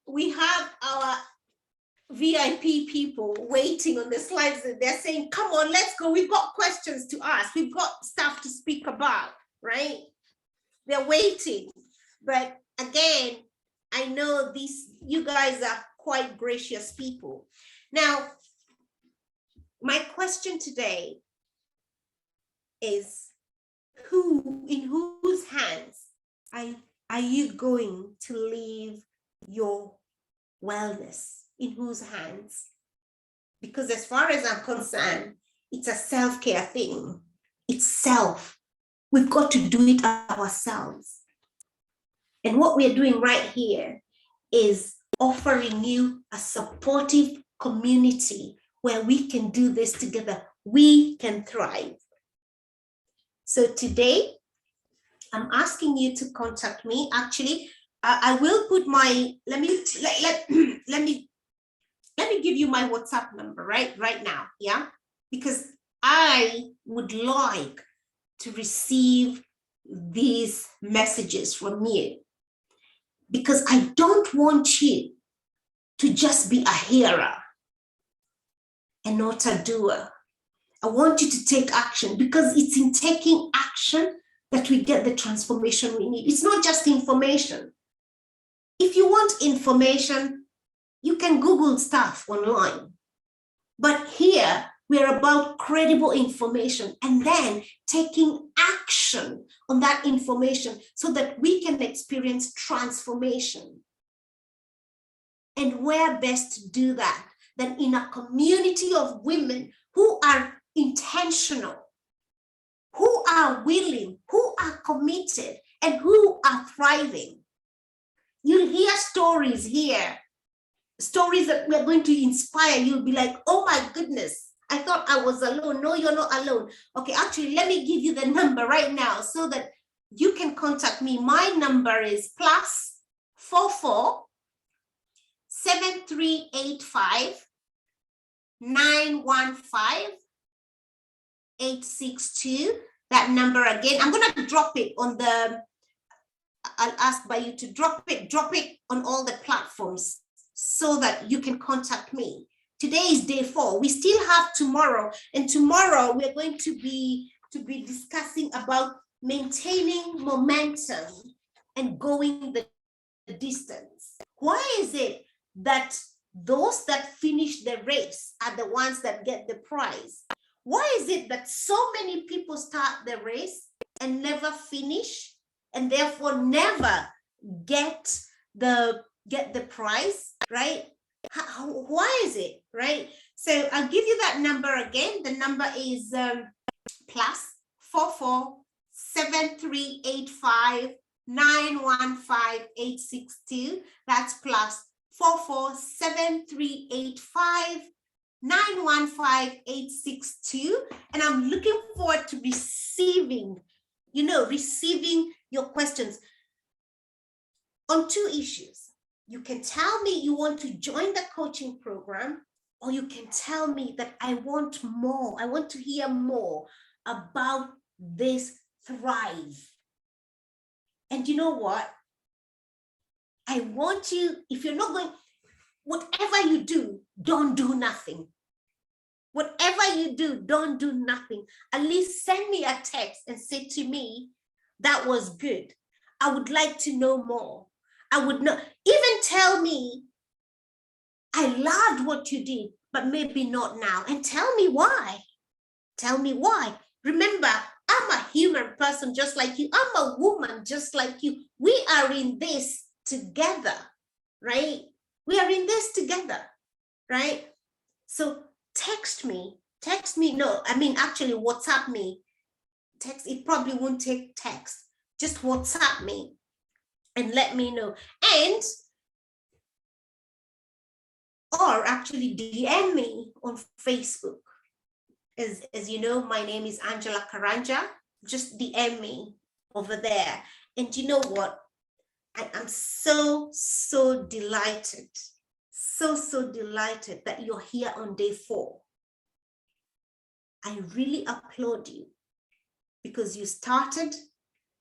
We have our VIP people waiting on the slides. They're saying, come on, let's go. We've got questions to ask. We've got stuff to speak about, right? They're waiting. But again, I know you guys are quite gracious people. Now, my question today is, in whose hands are you going to leave your wellness? In whose hands? Because as far as I'm concerned, it's a self-care thing. It's self. We've got to do it ourselves. And what we're doing right here is offering you a supportive community where we can do this together. We can thrive. So today, I'm asking you to contact me. Actually, I will put my, let me give you my WhatsApp number right now, yeah? Because I would like to receive these messages from you. because I don't want you to just be a hearer and not a doer. I want you to take action, because it's in taking action that we get the transformation we need. It's not just information. If you want information, you can Google stuff online. But here, we're about credible information and then taking action on that information so that we can experience transformation. And where best to do that than in a community of women who are intentional, who are willing, who are committed, and who are thriving. You'll hear stories here, stories that we're going to inspire. You'll be like, oh my goodness, I thought I was alone. No, you're not alone. Okay, actually, let me give you the number right now so that you can contact me. My number is +44 7385 915 862. That number again, I'm going to drop it on the, I'll ask by you to drop it on all the platforms so that you can contact me. Today is day 4. We still have tomorrow, and tomorrow we're going to be discussing about maintaining momentum and going the distance. Why is it that those that finish the race are the ones that get the prize? Why is it that so many people start the race and never finish, and therefore never get the prize, right? Why is it, right? So I'll give you that number again. The number is +44 7385 915 862. That's +44 7385 915 862. And I'm looking forward to receiving your questions on 2 issues. You can tell me you want to join the coaching program, or you can tell me that I want more. I want to hear more about this thrive. And you know what? I want you, if you're not going, whatever you do, don't do nothing. Whatever you do, don't do nothing. At least send me a text and say to me, that was good. I would like to know more. I would not even tell me, I loved what you did, but maybe not now. And tell me why. Tell me why. Remember, I'm a human person just like you. I'm a woman just like you. We are in this together, right? We are in this together, right? So text me. No, I mean, actually WhatsApp me. Text, it probably won't take text. Just WhatsApp me and let me know. And, or actually DM me on Facebook. As you know, my name is Angela Karanja. Just DM me over there. And you know what? I am so delighted. So delighted that you're here on day 4. I really applaud you because you started,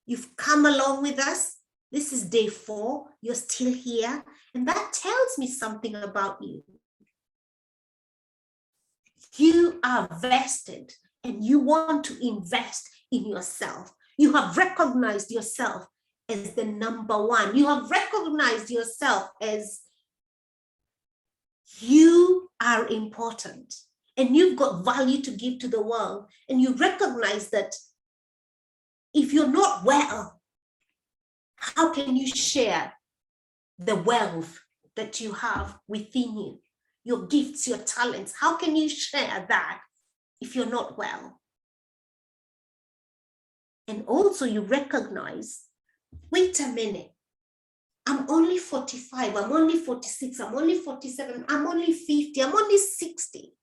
you've come along with us. This is day 4, you're still here. And that tells me something about you. You are vested and you want to invest in yourself. You have recognized yourself as the number 1. You have recognized yourself as you are important and you've got value to give to the world. And you recognize that if you're not well, how can you share the wealth that you have within you? Your gifts, your talents, how can you share that if you're not well? And also you recognize, wait a minute, I'm only 45, I'm only 46, I'm only 47, I'm only 50, I'm only 60.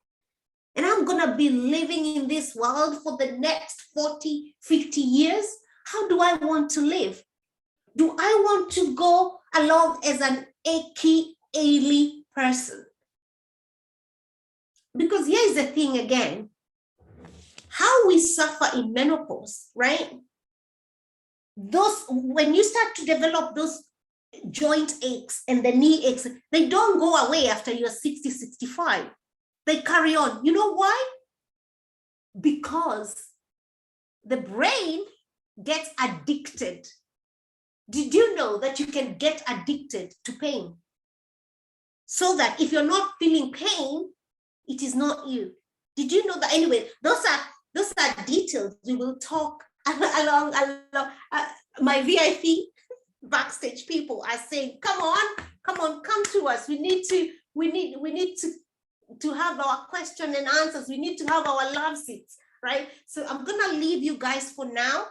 And I'm gonna be living in this world for the next 40, 50 years. How do I want to live? Do I want to go along as an achy, aily person? Because here's the thing again, how we suffer in menopause, right? When you start to develop those joint aches and the knee aches, they don't go away after you're 60, 65. They carry on. You know why? Because the brain gets addicted. Did you know that you can get addicted to pain? So that if you're not feeling pain, it is not you. Did you know that? Anyway, those are details we will talk along my VIP backstage people are saying, come to us. We need to have our question and answers. We need to have our love seats, right? So I'm gonna leave you guys for now.